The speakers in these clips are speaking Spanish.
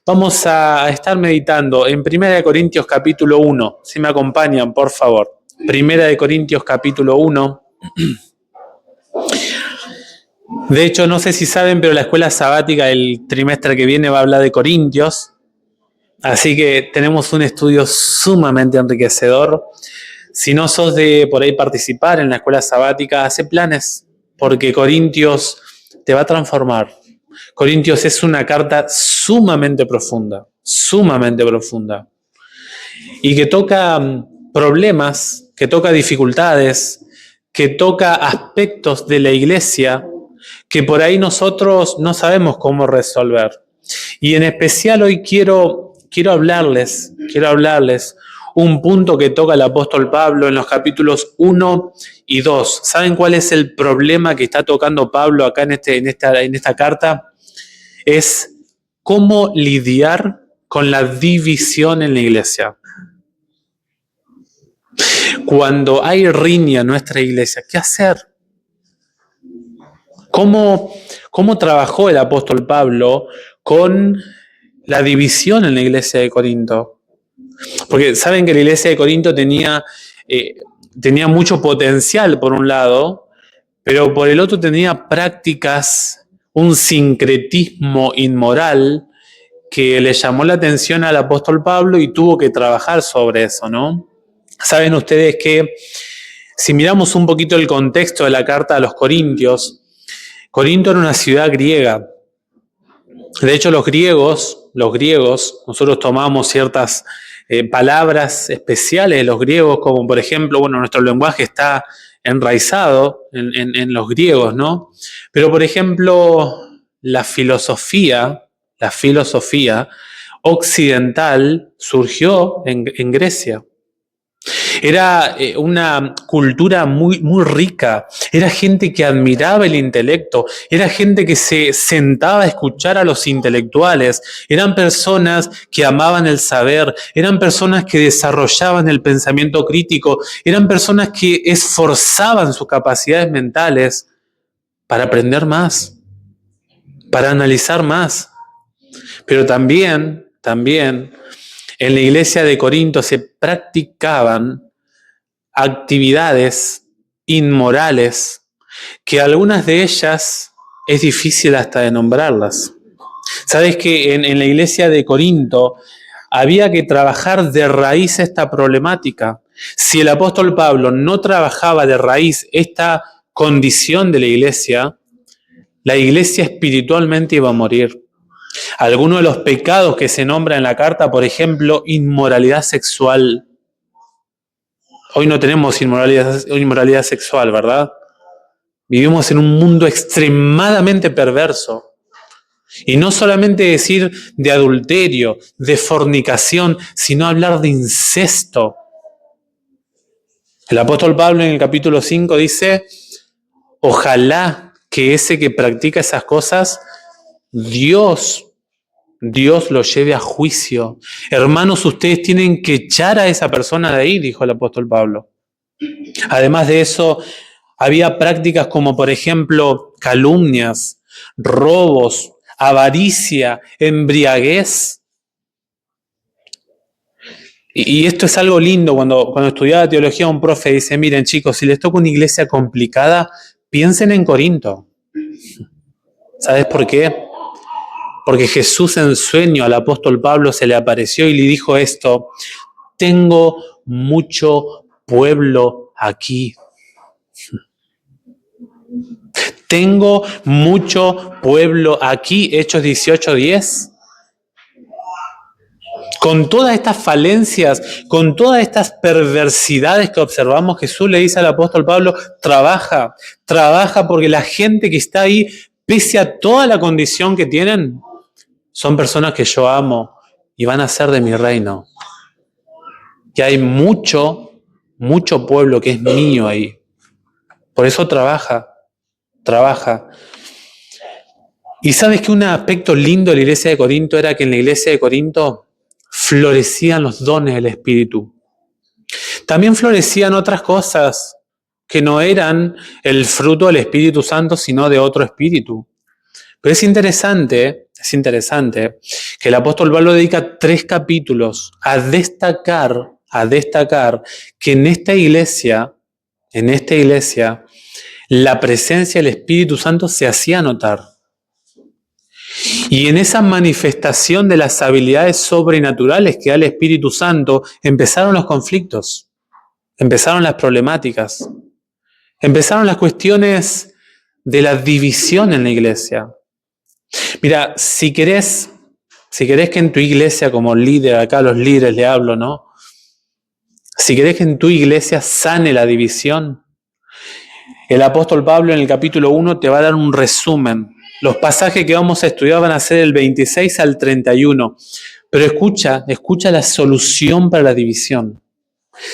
Vamos a estar meditando en 1 Corintios capítulo 1. Si me acompañan, por favor. 1 Corintios capítulo 1. De hecho, no sé si saben, pero la escuela sabática el trimestre que viene va a hablar de Corintios. Así que tenemos un estudio sumamente enriquecedor. Si no sos de por ahí participar en la escuela sabática, hace planes, porque Corintios te va a transformar. Corintios es una carta sumamente profunda, y que toca problemas, que toca dificultades, que toca aspectos de la iglesia que por ahí nosotros no sabemos cómo resolver. Y en especial hoy quiero hablarles un punto que toca el apóstol Pablo en los capítulos 1 y 2. ¿Saben cuál es el problema que está tocando Pablo acá en esta carta? Es cómo lidiar con la división en la iglesia. Cuando hay riña en nuestra iglesia, ¿qué hacer? ¿Cómo trabajó el apóstol Pablo con la división en la iglesia de Corinto? Porque saben que la iglesia de Corinto tenía mucho potencial por un lado, pero por el otro tenía prácticas, un sincretismo inmoral que le llamó la atención al apóstol Pablo y tuvo que trabajar sobre eso, ¿no? Saben ustedes que si miramos un poquito el contexto de la carta a los Corintios, Corinto era una ciudad griega. De hecho, los griegos, nosotros tomamos ciertas palabras especiales de los griegos, como por ejemplo, nuestro lenguaje está enraizado en los griegos, ¿no? Pero por ejemplo, la filosofía occidental surgió en Grecia. Era una cultura muy rica, era gente que admiraba el intelecto, era gente que se sentaba a escuchar a los intelectuales, eran personas que amaban el saber, eran personas que desarrollaban el pensamiento crítico, eran personas que esforzaban sus capacidades mentales para aprender más, para analizar más. Pero también en la iglesia de Corinto se practicaban actividades inmorales que algunas de ellas es difícil hasta de nombrarlas. ¿Sabes que en la iglesia de Corinto había que trabajar de raíz esta problemática? Si el apóstol Pablo no trabajaba de raíz esta condición de la iglesia espiritualmente iba a morir. Algunos de los pecados que se nombran en la carta, por ejemplo, inmoralidad sexual. Hoy no tenemos inmoralidad sexual, ¿verdad? Vivimos en un mundo extremadamente perverso. Y no solamente decir de adulterio, de fornicación, sino hablar de incesto. El apóstol Pablo en el capítulo 5 dice, ojalá que ese que practica esas cosas, Dios lo lleve a juicio. Hermanos, ustedes tienen que echar a esa persona de ahí, dijo el apóstol Pablo. Además de eso, había prácticas como, por ejemplo, calumnias, robos, avaricia, embriaguez. Y esto es algo lindo. Cuando estudiaba teología, un profe dice, miren chicos, si les toca una iglesia complicada, piensen en Corinto. ¿Sabes por qué? Porque Jesús en sueño al apóstol Pablo se le apareció y le dijo esto, tengo mucho pueblo aquí. Tengo mucho pueblo aquí, Hechos 18:10. Con todas estas falencias, con todas estas perversidades que observamos, Jesús le dice al apóstol Pablo, trabaja porque la gente que está ahí, pese a toda la condición que tienen, son personas que yo amo y van a ser de mi reino. Que hay mucho pueblo que es mío ahí. Por eso trabaja. Y sabes que un aspecto lindo de la iglesia de Corinto era que en la iglesia de Corinto florecían los dones del Espíritu. También florecían otras cosas que no eran el fruto del Espíritu Santo, sino de otro espíritu. Pero es interesante que que el apóstol Pablo dedica 3 capítulos a destacar que en esta iglesia, la presencia del Espíritu Santo se hacía notar. Y en esa manifestación de las habilidades sobrenaturales que da el Espíritu Santo, empezaron los conflictos, empezaron las problemáticas, empezaron las cuestiones de la división en la iglesia. Mira, si querés que en tu iglesia, como líder, acá a los líderes le hablo, ¿no? Si querés que en tu iglesia sane la división, el apóstol Pablo en el capítulo 1 te va a dar un resumen. Los pasajes que vamos a estudiar van a ser del 26 al 31. Pero escucha la solución para la división.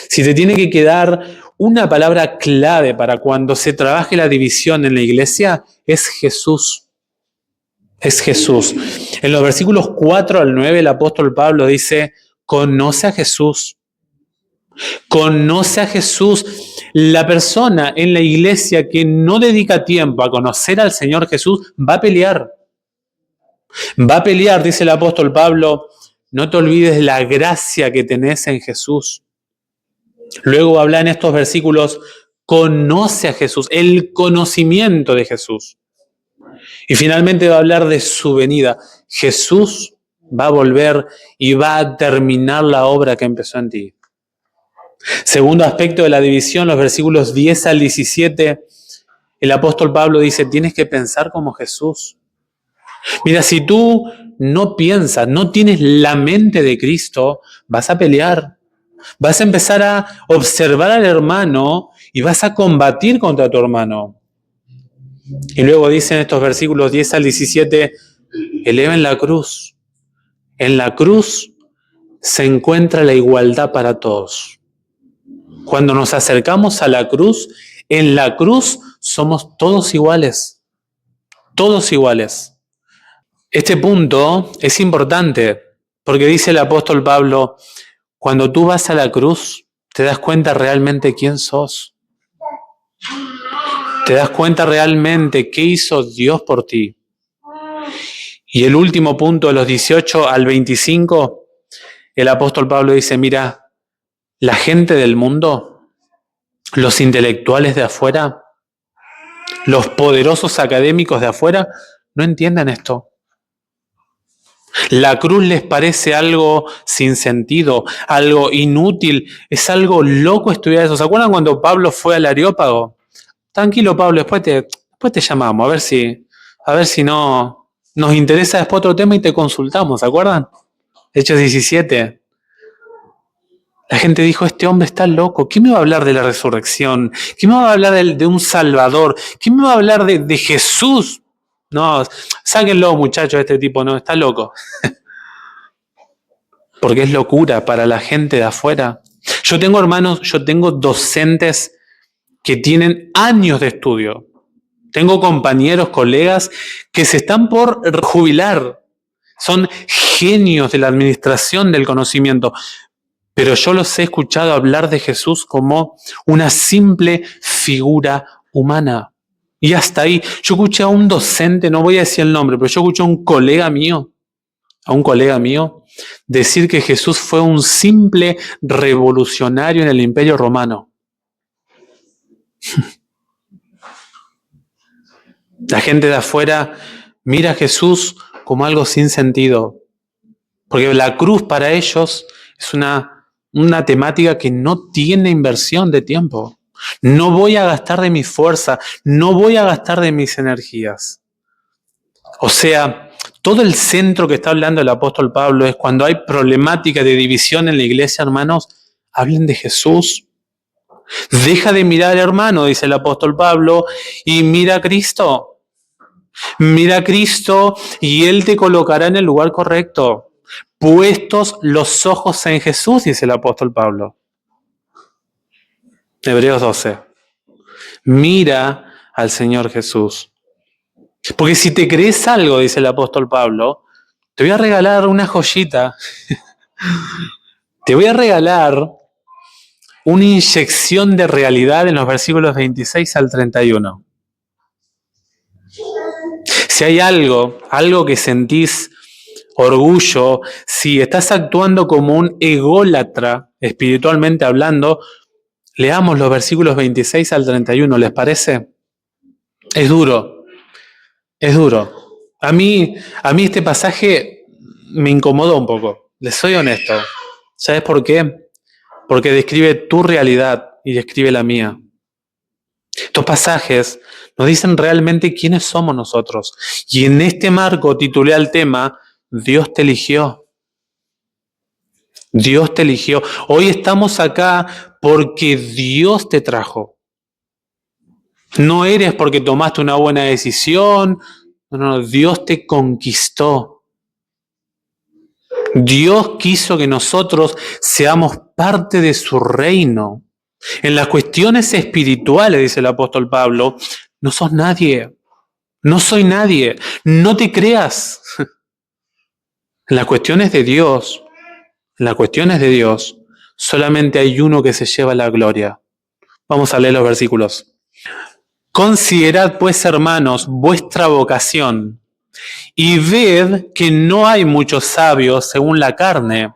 Si te tiene que quedar una palabra clave para cuando se trabaje la división en la iglesia, es Jesús. Es Jesús. En los versículos 4 al 9 el apóstol Pablo dice, conoce a Jesús. Conoce a Jesús. La persona en la iglesia que no dedica tiempo a conocer al Señor Jesús va a pelear. Va a pelear, dice el apóstol Pablo, no te olvides la gracia que tenés en Jesús. Luego habla en estos versículos, conoce a Jesús, el conocimiento de Jesús. Y finalmente va a hablar de su venida. Jesús va a volver y va a terminar la obra que empezó en ti. Segundo aspecto de la división, los versículos 10 al 17, el apóstol Pablo dice, tienes que pensar como Jesús. Mira, si tú no piensas, no tienes la mente de Cristo, vas a pelear. Vas a empezar a observar al hermano y vas a combatir contra tu hermano. Y luego dice en estos versículos 10 al 17, eleven la cruz. En la cruz se encuentra la igualdad para todos. Cuando nos acercamos a la cruz, en la cruz somos todos iguales. Todos iguales. Este punto es importante porque dice el apóstol Pablo, cuando tú vas a la cruz, te das cuenta realmente quién sos. Te das cuenta realmente qué hizo Dios por ti. Y el último punto, de los 18 al 25, el apóstol Pablo dice, mira, la gente del mundo, los intelectuales de afuera, los poderosos académicos de afuera, no entienden esto. La cruz les parece algo sin sentido, algo inútil, es algo loco estudiar eso. ¿Se acuerdan cuando Pablo fue al Areópago? Tranquilo, Pablo, después te llamamos, a ver si no nos interesa después otro tema y te consultamos, ¿se acuerdan? Hechos 17. La gente dijo, este hombre está loco, ¿quién me va a hablar de la resurrección? ¿Quién me va a hablar de un Salvador? ¿Quién me va a hablar de Jesús? No, sáquenlo, muchachos, este tipo, no, está loco. Porque es locura para la gente de afuera. Yo tengo hermanos, yo tengo docentes que tienen años de estudio. Tengo compañeros, colegas que se están por jubilar. Son genios de la administración del conocimiento. Pero yo los he escuchado hablar de Jesús como una simple figura humana. Y hasta ahí, yo escuché a un docente, no voy a decir el nombre, pero yo escuché a un colega mío, decir que Jesús fue un simple revolucionario en el Imperio Romano. La gente de afuera mira a Jesús como algo sin sentido, porque la cruz para ellos es una temática que no tiene inversión de tiempo. No voy a gastar de mi fuerza, no voy a gastar de mis energías. O sea, todo el centro que está hablando el apóstol Pablo es cuando hay problemática de división en la iglesia, hermanos, hablen de Jesús. Deja de mirar al hermano, dice el apóstol Pablo, y mira a Cristo. Mira a Cristo y Él te colocará en el lugar correcto. Puestos los ojos en Jesús, dice el apóstol Pablo. Hebreos 12. Mira al Señor Jesús. Porque si te crees algo, dice el apóstol Pablo, te voy a regalar una joyita. Te voy a regalar una inyección de realidad en los versículos 26 al 31. Si hay algo que sentís orgullo, si estás actuando como un ególatra, espiritualmente hablando, leamos los versículos 26 al 31, ¿les parece? Es duro, es duro. A mí este pasaje me incomodó un poco, les soy honesto. ¿Sabes por qué? Porque describe tu realidad y describe la mía. Estos pasajes nos dicen realmente quiénes somos nosotros. Y en este marco titulé al tema, Dios te eligió. Dios te eligió. Hoy estamos acá porque Dios te trajo. No eres porque tomaste una buena decisión. No, Dios te conquistó. Dios quiso que nosotros seamos parte de su reino. En las cuestiones espirituales, dice el apóstol Pablo, no sos nadie. No soy nadie. No te creas. En las cuestiones de Dios, solamente hay uno que se lleva la gloria. Vamos a leer los versículos. Considerad pues, hermanos, vuestra vocación, y ved que no hay muchos sabios según la carne,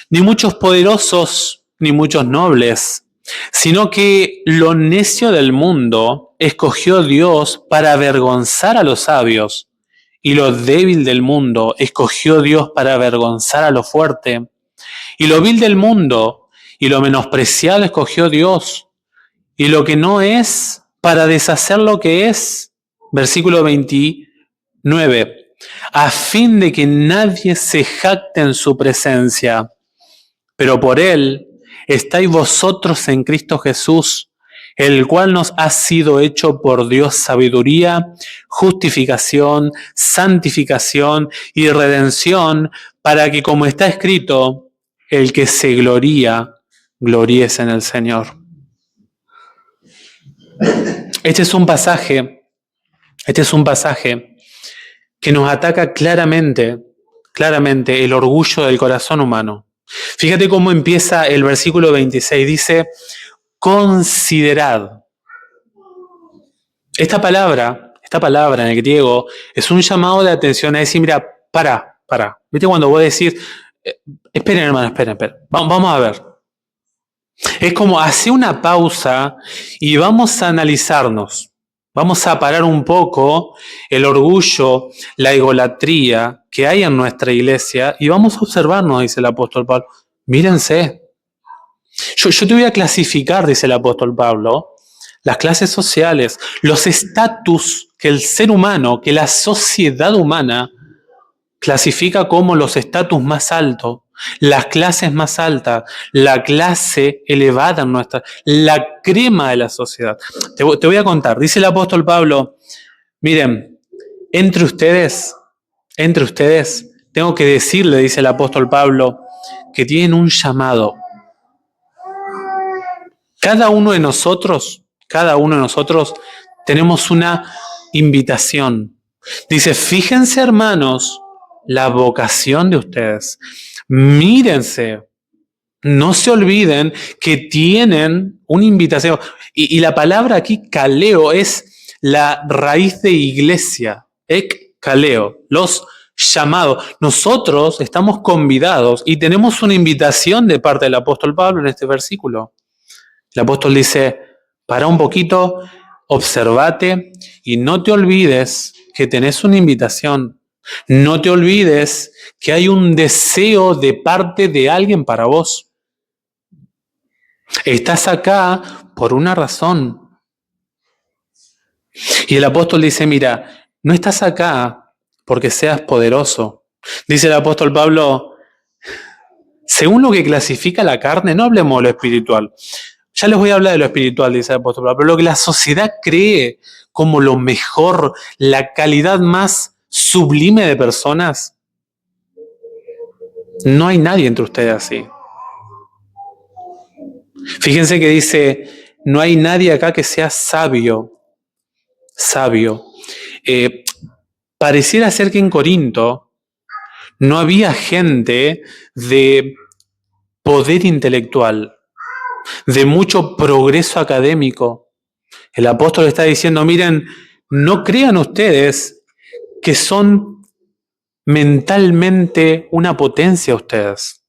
ni muchos poderosos, ni muchos nobles, sino que lo necio del mundo escogió Dios para avergonzar a los sabios, y lo débil del mundo escogió Dios para avergonzar a lo fuerte, y lo vil del mundo y lo menospreciado escogió Dios, y lo que no es para deshacer lo que es. Versículo 29. A fin de que nadie se jacte en su presencia, pero por él estáis vosotros en Cristo Jesús, el cual nos ha sido hecho por Dios sabiduría, justificación, santificación y redención, para que, como está escrito, el que se gloría, gloríese en el Señor. Este es un pasaje que nos ataca claramente el orgullo del corazón humano. Fíjate cómo empieza el versículo 26, dice, considerad. Esta palabra en el griego es un llamado de atención, a decir, mira, para. ¿Viste cuando vos decís, esperen hermano, esperen, vamos a ver? Es como hacer una pausa y vamos a analizarnos. Vamos a parar un poco el orgullo, la egolatría que hay en nuestra iglesia y vamos a observarnos, dice el apóstol Pablo. Mírense. Yo te voy a clasificar, dice el apóstol Pablo, las clases sociales, los estatus que el ser humano, que la sociedad humana clasifica como los estatus más altos, las clases más altas, la clase elevada en nuestra, la crema de la sociedad. Te voy a contar, dice el apóstol Pablo, miren, entre ustedes, tengo que decirle, dice el apóstol Pablo, que tienen un llamado. Cada uno de nosotros tenemos una invitación. Dice, fíjense hermanos, la vocación de ustedes. Mírense, no se olviden que tienen una invitación. Y la palabra aquí, kaleo, es la raíz de iglesia. Ek kaleo, los llamados. Nosotros estamos convidados y tenemos una invitación de parte del apóstol Pablo en este versículo. El apóstol dice, para un poquito, observate y no te olvides que tenés una invitación. No te olvides que hay un deseo de parte de alguien para vos. Estás acá por una razón. Y el apóstol dice, mira, no estás acá porque seas poderoso. Dice el apóstol Pablo, según lo que clasifica la carne, no hablemos de lo espiritual. Ya les voy a hablar de lo espiritual, dice el apóstol Pablo, pero lo que la sociedad cree como lo mejor, la calidad más sublime de personas, no hay nadie entre ustedes así. Fíjense que dice, no hay nadie acá que sea sabio. Pareciera ser que en Corinto no había gente de poder intelectual, de mucho progreso académico. El apóstol está diciendo, miren, no crean ustedes que son mentalmente una potencia ustedes.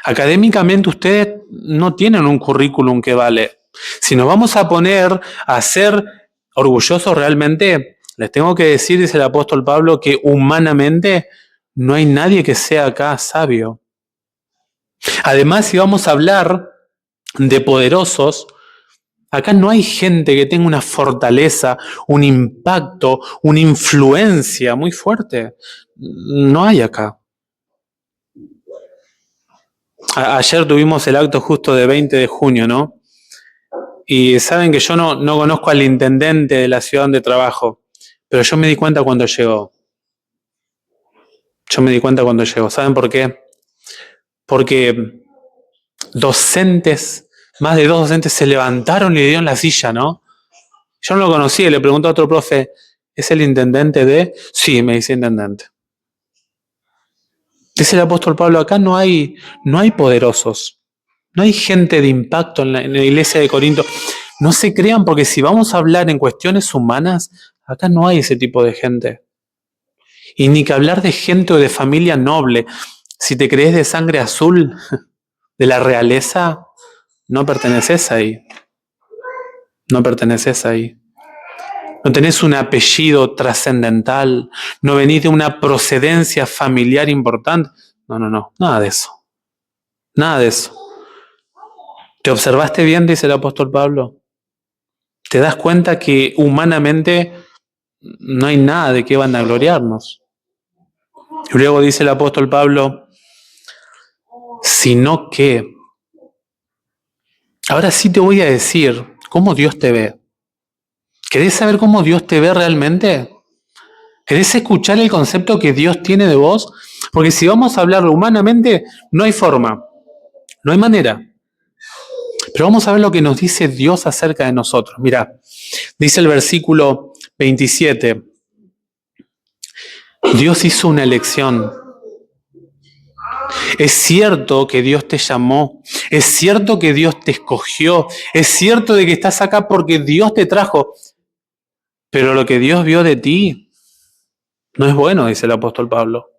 Académicamente ustedes no tienen un currículum que vale. Si nos vamos a poner a ser orgullosos realmente, les tengo que decir, dice el apóstol Pablo, que humanamente no hay nadie que sea acá sabio. Además, si vamos a hablar de poderosos, acá no hay gente que tenga una fortaleza, un impacto, una influencia muy fuerte. No hay acá. Ayer tuvimos el acto justo de 20 de junio, ¿no? Y saben que yo no conozco al intendente de la ciudad donde trabajo, pero yo me di cuenta cuando llegó. ¿Saben por qué? Porque docentes, más de 2 docentes se levantaron y le dieron la silla, ¿no? Yo no lo conocía y le pregunto a otro profe, ¿es el intendente de...? Sí, me dice intendente. Dice el apóstol Pablo, acá no hay poderosos, no hay gente de impacto en la iglesia de Corinto. No se crean, porque si vamos a hablar en cuestiones humanas, acá no hay ese tipo de gente. Y ni que hablar de gente o de familia noble. Si te crees de sangre azul, de la realeza, no perteneces ahí. No perteneces ahí. No tenés un apellido trascendental. No venís de una procedencia familiar importante. No. Nada de eso. Nada de eso. ¿Te observaste bien? Dice el apóstol Pablo. ¿Te das cuenta que humanamente no hay nada de qué vanagloriarnos? Y luego dice el apóstol Pablo, sino que... Ahora sí te voy a decir cómo Dios te ve. ¿Querés saber cómo Dios te ve realmente? ¿Querés escuchar el concepto que Dios tiene de vos? Porque si vamos a hablarlo humanamente, no hay forma, no hay manera. Pero vamos a ver lo que nos dice Dios acerca de nosotros. Mirá, dice el versículo 27. Dios hizo una elección. Es cierto que Dios te llamó, es cierto que Dios te escogió, es cierto de que estás acá porque Dios te trajo, pero lo que Dios vio de ti no es bueno, dice el apóstol Pablo.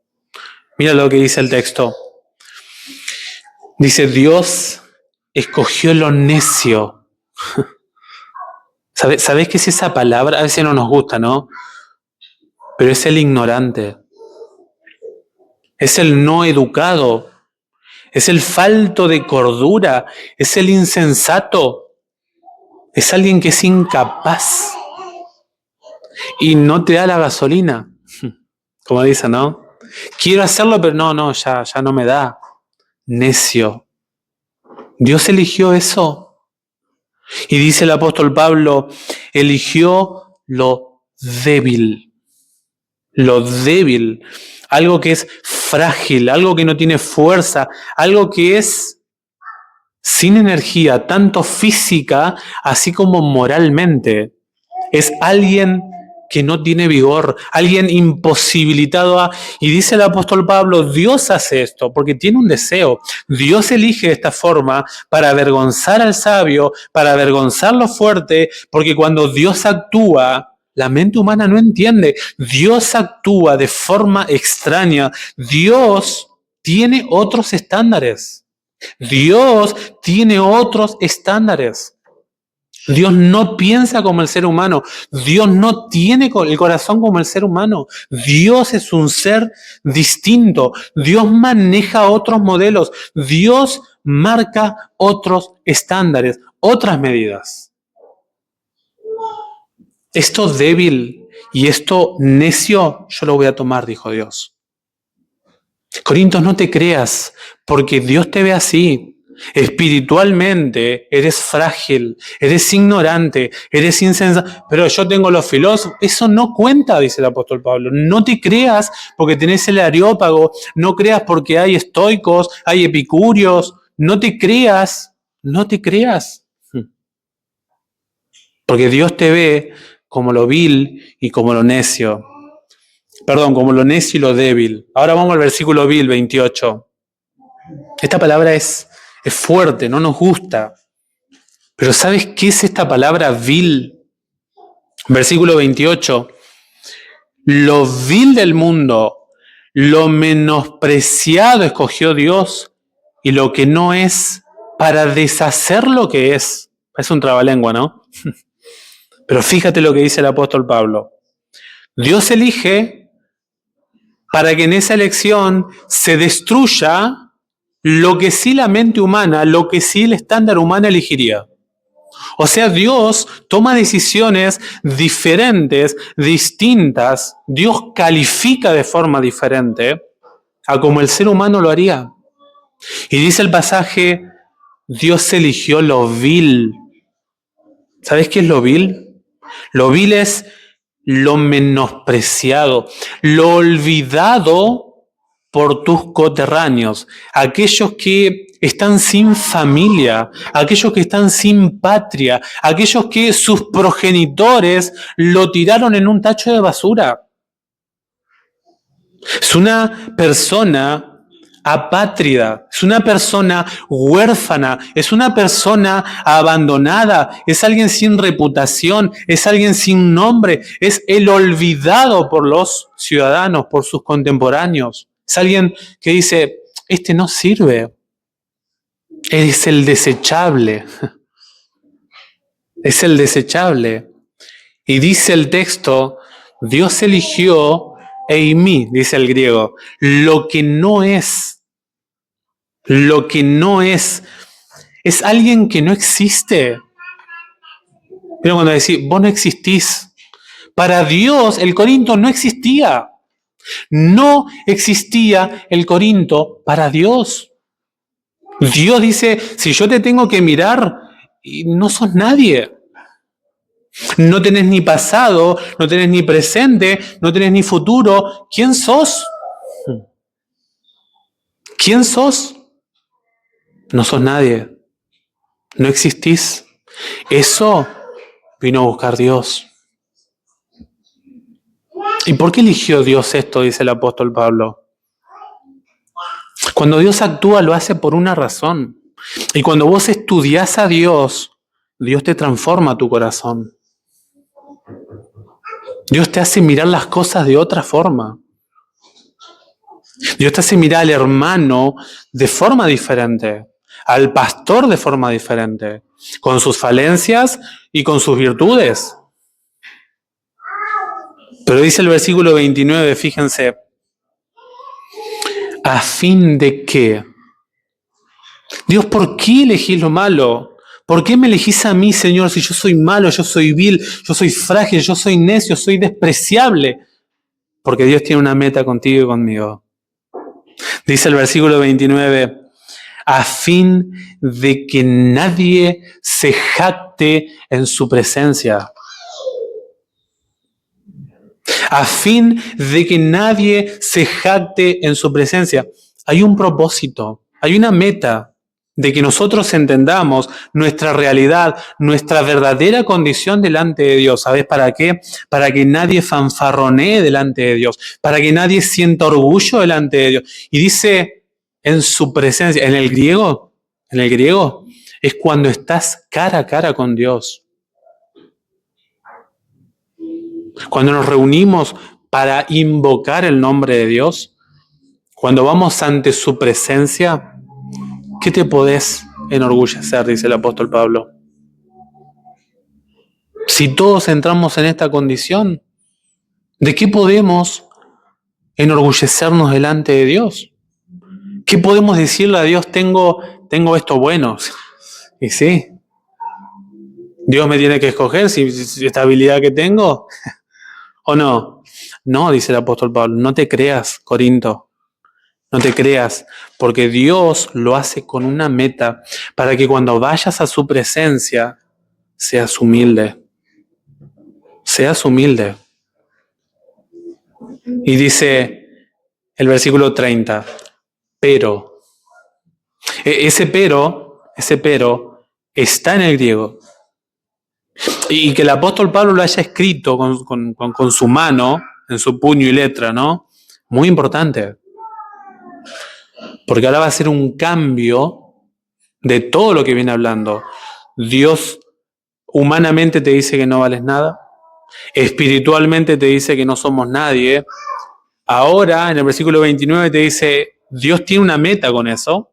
Mira lo que dice el texto. Dice, Dios escogió lo necio. ¿Sabés qué es esa palabra? A veces no nos gusta, ¿no? Pero es el ignorante, es el no educado, es el falto de cordura, es el insensato, es alguien que es incapaz y no te da la gasolina, como dicen, ¿no? Quiero hacerlo, pero ya no me da. Necio. Dios eligió eso. Y dice el apóstol Pablo, eligió lo débil. Lo débil. Algo que es frágil, algo que no tiene fuerza, algo que es sin energía, tanto física así como moralmente. Es alguien que no tiene vigor, alguien imposibilitado. Y dice el apóstol Pablo, Dios hace esto porque tiene un deseo. Dios elige de esta forma para avergonzar al sabio, para avergonzar lo fuerte, porque cuando Dios actúa, la mente humana no entiende. Dios actúa de forma extraña. Dios tiene otros estándares. Dios tiene otros estándares. Dios no piensa como el ser humano. Dios no tiene el corazón como el ser humano. Dios es un ser distinto. Dios maneja otros modelos. Dios marca otros estándares, otras medidas. Esto débil y esto necio yo lo voy a tomar, dijo Dios. Corintios, no te creas, porque Dios te ve así. Espiritualmente eres frágil, eres ignorante, eres insensato, pero yo tengo los filósofos. Eso no cuenta, dice el apóstol Pablo. No te creas porque tenés el Areópago, no creas porque hay estoicos, hay epicúreos. No te creas. Porque Dios te ve como lo vil y como lo necio. Perdón, como lo necio y lo débil. Ahora vamos al versículo vil, 28. Esta palabra es fuerte, no nos gusta. Pero ¿sabes qué es esta palabra vil? Versículo 28. Lo vil del mundo, lo menospreciado escogió Dios y lo que no es para deshacer lo que es. Es un trabalengua, ¿no? Pero fíjate lo que dice el apóstol Pablo. Dios elige para que en esa elección se destruya lo que sí la mente humana, lo que sí el estándar humano elegiría. O sea, Dios toma decisiones diferentes, distintas. Dios califica de forma diferente a como el ser humano lo haría. Y dice el pasaje, Dios eligió lo vil. ¿Sabes qué es lo vil? Lo vil es lo menospreciado, lo olvidado por tus coterráneos, aquellos que están sin familia, aquellos que están sin patria, aquellos que sus progenitores lo tiraron en un tacho de basura. Es una persona apátrida, es una persona huérfana, es una persona abandonada, es alguien sin reputación, es alguien sin nombre, es el olvidado por los ciudadanos, por sus contemporáneos. Es alguien que dice, este no sirve, es el desechable, es el desechable. Y dice el texto, Dios eligió eimi, dice el griego, lo que no es, es alguien que no existe. Pero cuando decís, vos no existís, para Dios el Corinto no existía. No existía el Corinto para Dios. Dios dice, si yo te tengo que mirar, no sos nadie. No tenés ni pasado, no tenés ni presente, no tenés ni futuro. ¿Quién sos? ¿Quién sos? No sos nadie. No existís. Eso vino a buscar Dios. ¿Y por qué eligió Dios esto? Dice el apóstol Pablo. Cuando Dios actúa lo hace por una razón. Y cuando vos estudiás a Dios, Dios te transforma tu corazón. Dios te hace mirar las cosas de otra forma. Dios te hace mirar al hermano de forma diferente, al pastor de forma diferente, con sus falencias y con sus virtudes. Pero dice el versículo 29, fíjense, ¿a fin de qué? Dios, ¿por qué elegís lo malo? ¿Por qué me elegís a mí, Señor, si yo soy malo, yo soy vil, yo soy frágil, yo soy necio, soy despreciable? Porque Dios tiene una meta contigo y conmigo. Dice el versículo 29, a fin de que nadie se jacte en su presencia. A fin de que nadie se jacte en su presencia. Hay un propósito, hay una meta de que nosotros entendamos nuestra realidad, nuestra verdadera condición delante de Dios. ¿Sabes para qué? Para que nadie fanfarronee delante de Dios, para que nadie sienta orgullo delante de Dios. Y dice en su presencia, en el griego, es cuando estás cara a cara con Dios. Cuando nos reunimos para invocar el nombre de Dios, cuando vamos ante su presencia, ¿qué te podés enorgullecer? Dice el apóstol Pablo. Si todos entramos en esta condición, ¿de qué podemos enorgullecernos delante de Dios? ¿Qué podemos decirle a Dios? Tengo esto bueno. Y sí, Dios me tiene que escoger si esta habilidad que tengo o no. No, dice el apóstol Pablo, no te creas, Corinto. No te creas, porque Dios lo hace con una meta para que cuando vayas a su presencia seas humilde. Seas humilde. Y dice el versículo 30, pero. Ese pero está en el griego. Y que el apóstol Pablo lo haya escrito con su mano, en su puño y letra, ¿no? Muy importante. Porque ahora va a ser un cambio de todo lo que viene hablando. Dios humanamente te dice que no vales nada. Espiritualmente te dice que no somos nadie. Ahora, en el versículo 29 te dice, Dios tiene una meta con eso.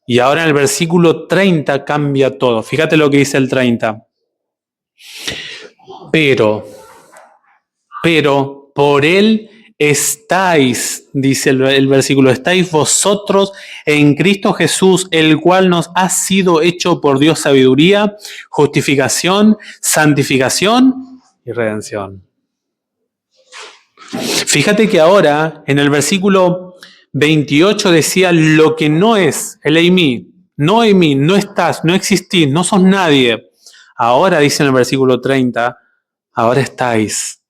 Y ahora en el versículo 30 cambia todo. Fíjate lo que dice el 30. Pero, por Él estáis, dice el versículo, estáis vosotros en Cristo Jesús, el cual nos ha sido hecho por Dios sabiduría, justificación, santificación y redención. Fíjate que ahora, en el versículo 28 decía lo que no es, el eimi, no eimi, no estás, no existís, no sos nadie. Ahora dice en el versículo 30, ahora estáis.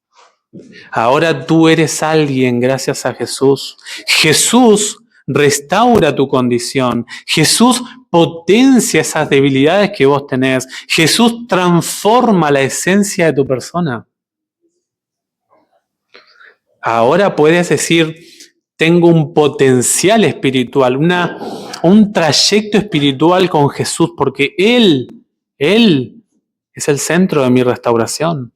Ahora tú eres alguien gracias a Jesús. Jesús restaura tu condición. Jesús potencia esas debilidades que vos tenés. Jesús transforma la esencia de tu persona. Ahora puedes decir, tengo un potencial espiritual, un trayecto espiritual con Jesús, porque Él es el centro de mi restauración.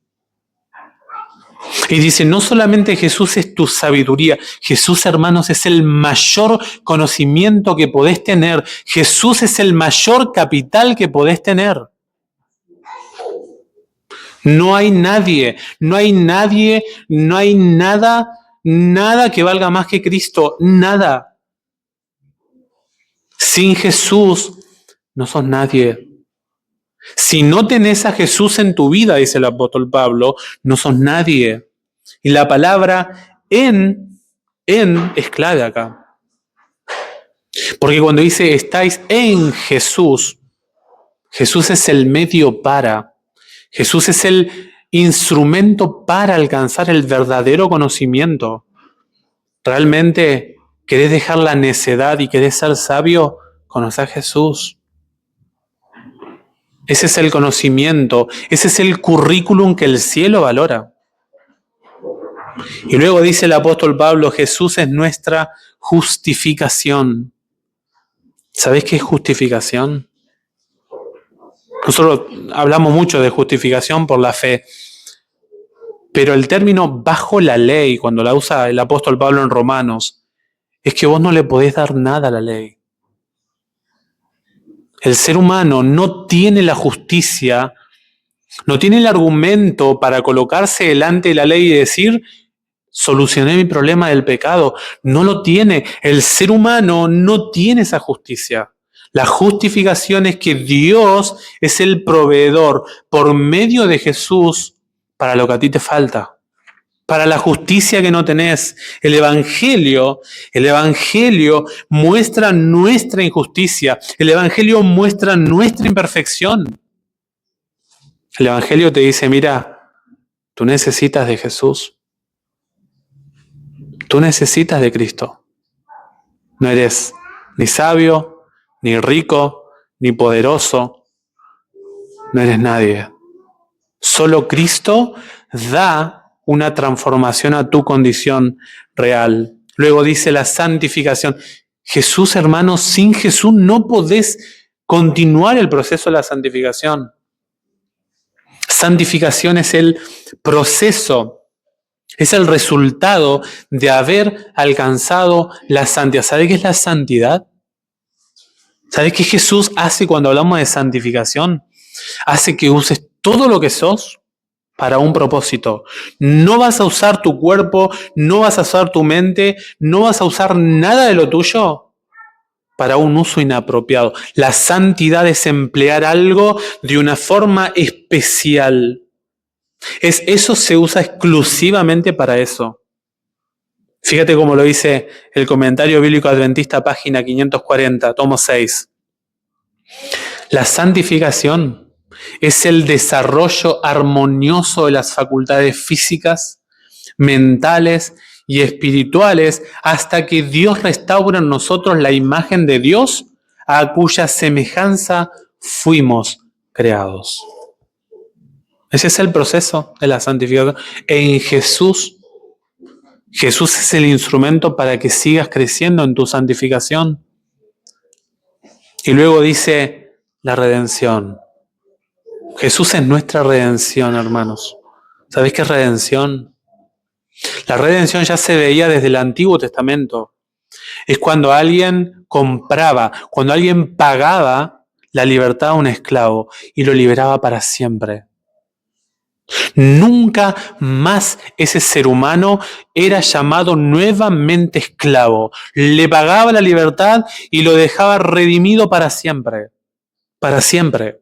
Y dice, no solamente Jesús es tu sabiduría, Jesús, hermanos, es el mayor conocimiento que podés tener. Jesús es el mayor capital que podés tener. No hay nadie, no hay nada que valga más que Cristo, nada. Sin Jesús no sos nadie. Si no tenés a Jesús en tu vida, dice el apóstol Pablo, no sos nadie. Y la palabra en es clave acá. Porque cuando dice estáis en Jesús, Jesús es el medio para. Jesús es el instrumento para alcanzar el verdadero conocimiento. ¿Realmente querés dejar la necedad y querés ser sabio? Conoce a Jesús. Ese es el conocimiento, ese es el currículum que el cielo valora. Y luego dice el apóstol Pablo, Jesús es nuestra justificación. ¿Sabés qué es justificación? Nosotros hablamos mucho de justificación por la fe, pero el término bajo la ley, cuando la usa el apóstol Pablo en Romanos, es que vos no le podés dar nada a la ley. El ser humano no tiene la justicia, no tiene el argumento para colocarse delante de la ley y decir, solucioné mi problema del pecado. No lo tiene. El ser humano no tiene esa justicia. La justificación es que Dios es el proveedor por medio de Jesús para lo que a ti te falta, para la justicia que no tenés. El Evangelio muestra nuestra injusticia. El Evangelio muestra nuestra imperfección. El Evangelio te dice, mira, tú necesitas de Jesús. Tú necesitas de Cristo. No eres ni sabio, ni rico, ni poderoso. No eres nadie. Solo Cristo da una transformación a tu condición real. Luego dice la santificación. Jesús, hermanos, sin Jesús no podés continuar el proceso de la santificación. Santificación es el proceso, es el resultado de haber alcanzado la santidad. ¿Sabes qué es la santidad? ¿Sabes qué Jesús hace cuando hablamos de santificación? Hace que uses todo lo que sos para un propósito. No vas a usar tu cuerpo, no vas a usar tu mente, no vas a usar nada de lo tuyo para un uso inapropiado. La santidad es emplear algo de una forma especial. Eso se usa exclusivamente para eso. Fíjate cómo lo dice el Comentario Bíblico Adventista, página 540, tomo 6. La santificación es el desarrollo armonioso de las facultades físicas, mentales y espirituales hasta que Dios restaura en nosotros la imagen de Dios a cuya semejanza fuimos creados. Ese es el proceso de la santificación. En Jesús es el instrumento para que sigas creciendo en tu santificación. Y luego dice la redención. Jesús es nuestra redención, hermanos. ¿Sabéis qué es redención? La redención ya se veía desde el Antiguo Testamento. Es cuando alguien compraba, cuando alguien pagaba la libertad a un esclavo y lo liberaba para siempre. Nunca más ese ser humano era llamado nuevamente esclavo. Le pagaba la libertad y lo dejaba redimido para siempre. Para siempre.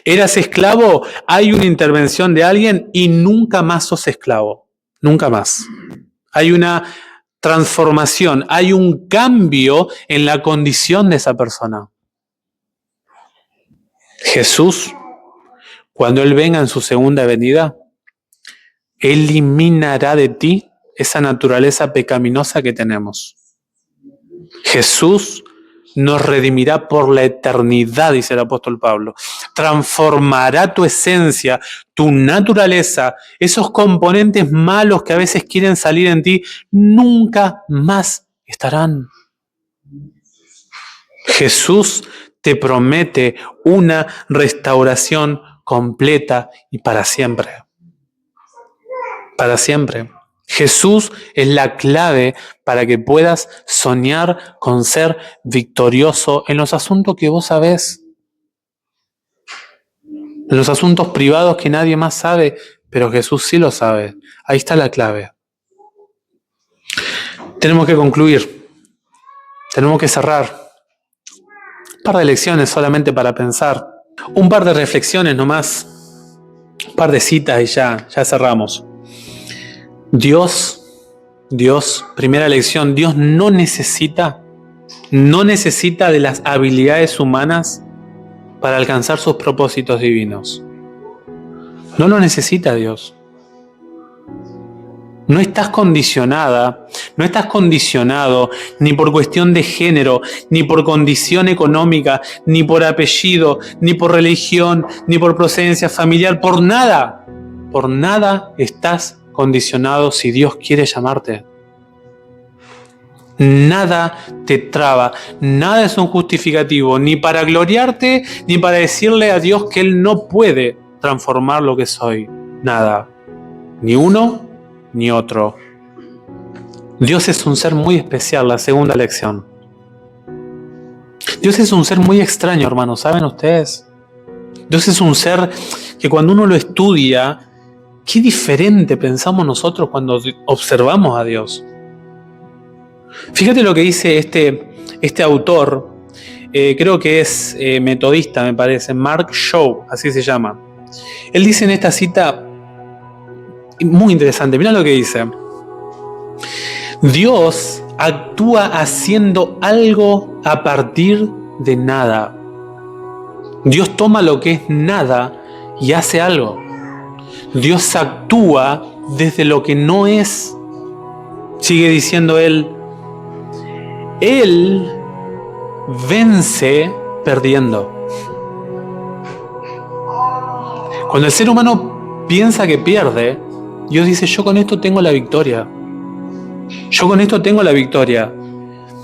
Eras esclavo, hay una intervención de alguien y nunca más sos esclavo. Nunca más. Hay una transformación, hay un cambio en la condición de esa persona. Jesús, cuando Él venga en su segunda venida, eliminará de ti esa naturaleza pecaminosa que tenemos. Jesús nos redimirá por la eternidad, dice el apóstol Pablo. Transformará tu esencia, tu naturaleza, esos componentes malos que a veces quieren salir en ti, nunca más estarán. Jesús te promete una restauración completa y para siempre. Para siempre. Jesús es la clave para que puedas soñar con ser victorioso en los asuntos que vos sabés. En los asuntos privados que nadie más sabe, pero Jesús sí lo sabe. Ahí está la clave. Tenemos que concluir. Tenemos que cerrar. Un par de lecciones solamente para pensar. Un par de reflexiones nomás. Un par de citas y ya cerramos. Dios, primera lección, Dios no necesita de las habilidades humanas para alcanzar sus propósitos divinos. No lo necesita Dios. No estás condicionada, no estás condicionado ni por cuestión de género, ni por condición económica, ni por apellido, ni por religión, ni por procedencia familiar, por nada. Por nada estás condicionado si Dios quiere llamarte. Nada te traba, nada es un justificativo, ni para gloriarte, ni para decirle a Dios que Él no puede transformar lo que soy. Nada. Ni uno, ni otro. Dios es un ser muy especial, la segunda lección. Dios es un ser muy extraño, hermanos, ¿saben ustedes? Dios es un ser que cuando uno lo estudia, qué diferente pensamos nosotros cuando observamos a Dios. Fíjate lo que dice este autor, creo que es metodista, me parece, Mark Shaw, así se llama. Él dice en esta cita, muy interesante, mira lo que dice. Dios actúa haciendo algo a partir de nada. Dios toma lo que es nada y hace algo. Dios actúa desde lo que no es. Sigue diciendo él, Él vence perdiendo. Cuando el ser humano piensa que pierde, Dios dice, yo con esto tengo la victoria. Yo con esto tengo la victoria.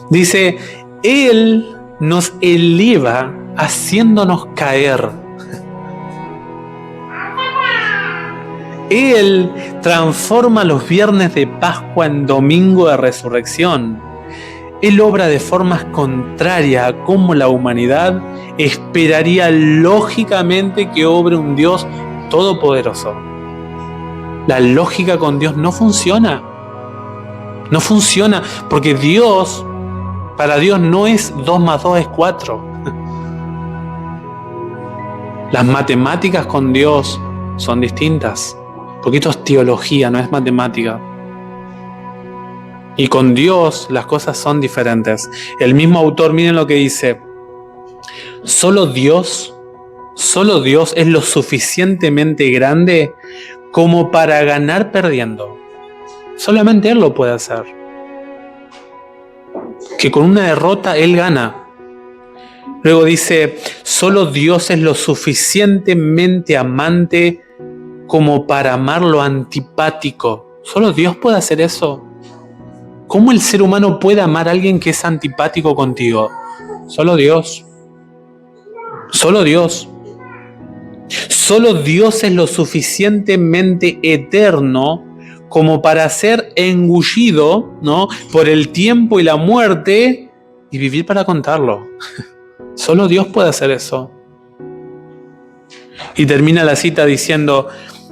Dice, Él nos eleva haciéndonos caer. Él transforma los viernes de Pascua en domingo de resurrección. Él obra de formas contrarias a cómo la humanidad esperaría lógicamente que obre un Dios todopoderoso. La lógica con Dios no funciona. No funciona porque Dios, para Dios no es 2 más 2 es 4. Las matemáticas con Dios son distintas. Porque esto es teología, no es matemática. Y con Dios las cosas son diferentes. El mismo autor, miren lo que dice. Solo Dios es lo suficientemente grande como para ganar perdiendo. Solamente Él lo puede hacer. Que con una derrota Él gana. Luego dice, solo Dios es lo suficientemente amante como para amar lo antipático. Solo Dios puede hacer eso. ¿Cómo el ser humano puede amar a alguien que es antipático contigo? Solo Dios. Solo Dios. Solo Dios es lo suficientemente eterno como para ser engullido, ¿no?, por el tiempo y la muerte y vivir para contarlo. Solo Dios puede hacer eso. Y termina la cita diciendo: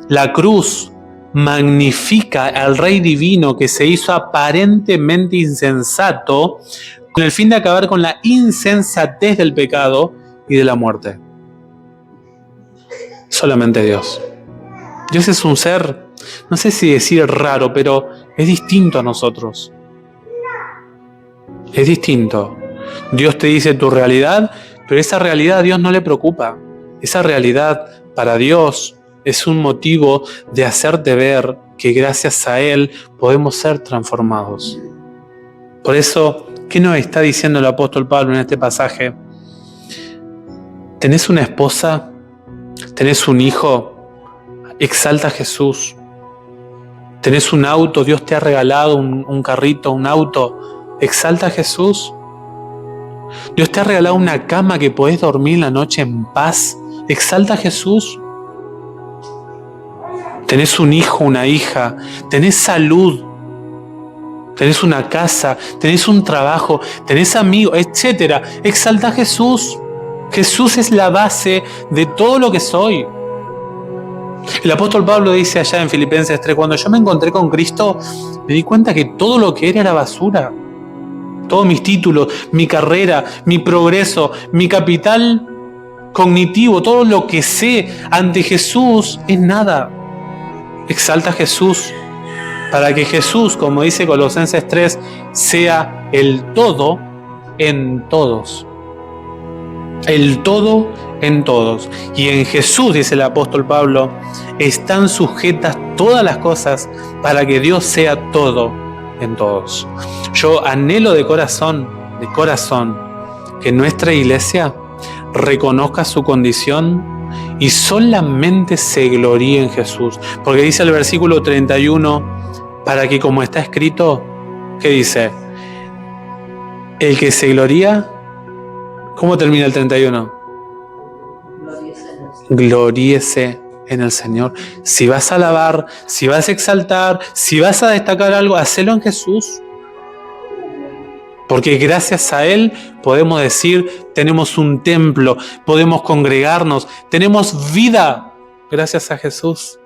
la cruz magnifica al Rey Divino que se hizo aparentemente insensato con el fin de acabar con la insensatez del pecado y de la muerte. Solamente Dios. Dios es un ser, no sé si decir raro, pero es distinto a nosotros. Es distinto. Dios te dice tu realidad, pero esa realidad a Dios no le preocupa. Esa realidad para Dios es un motivo de hacerte ver que gracias a Él podemos ser transformados. Por eso, ¿qué nos está diciendo el apóstol Pablo en este pasaje? ¿Tenés una esposa? ¿Tenés un hijo? Exalta a Jesús. ¿Tenés un auto? Dios te ha regalado un carrito, un auto. Exalta a Jesús. Dios te ha regalado una cama que podés dormir la noche en paz. Exalta a Jesús. Tenés un hijo, una hija. Tenés salud. Tenés una casa. Tenés un trabajo. Tenés amigos, etc. Exalta a Jesús. Jesús es la base de todo lo que soy. El apóstol Pablo dice allá en Filipenses 3, cuando yo me encontré con Cristo, me di cuenta que todo lo que era basura. Todos mis títulos, mi carrera, mi progreso, mi capital cognitivo, todo lo que sé ante Jesús es nada. Exalta a Jesús para que Jesús, como dice Colosenses 3, sea el todo en todos. El todo en todos. Y en Jesús, dice el apóstol Pablo, están sujetas todas las cosas para que Dios sea todo en todos. Yo anhelo de corazón, que nuestra iglesia reconozca su condición y solamente se gloríe en Jesús. Porque dice el versículo 31, para que como está escrito, ¿qué dice? El que se gloría, ¿cómo termina el 31? Gloríese en el Señor. Si vas a alabar, si vas a exaltar, si vas a destacar algo, hacelo en Jesús. Porque gracias a Él podemos decir, tenemos un templo, podemos congregarnos, tenemos vida gracias a Jesús.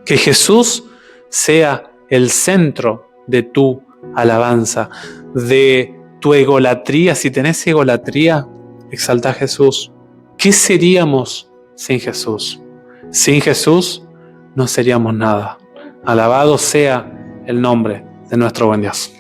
Que Jesús sea el centro de tu alabanza, de tu egolatría. Si tenés egolatría, exalta a Jesús. ¿Qué seríamos sin Jesús? Sin Jesús no seríamos nada. Alabado sea el nombre de nuestro buen Dios.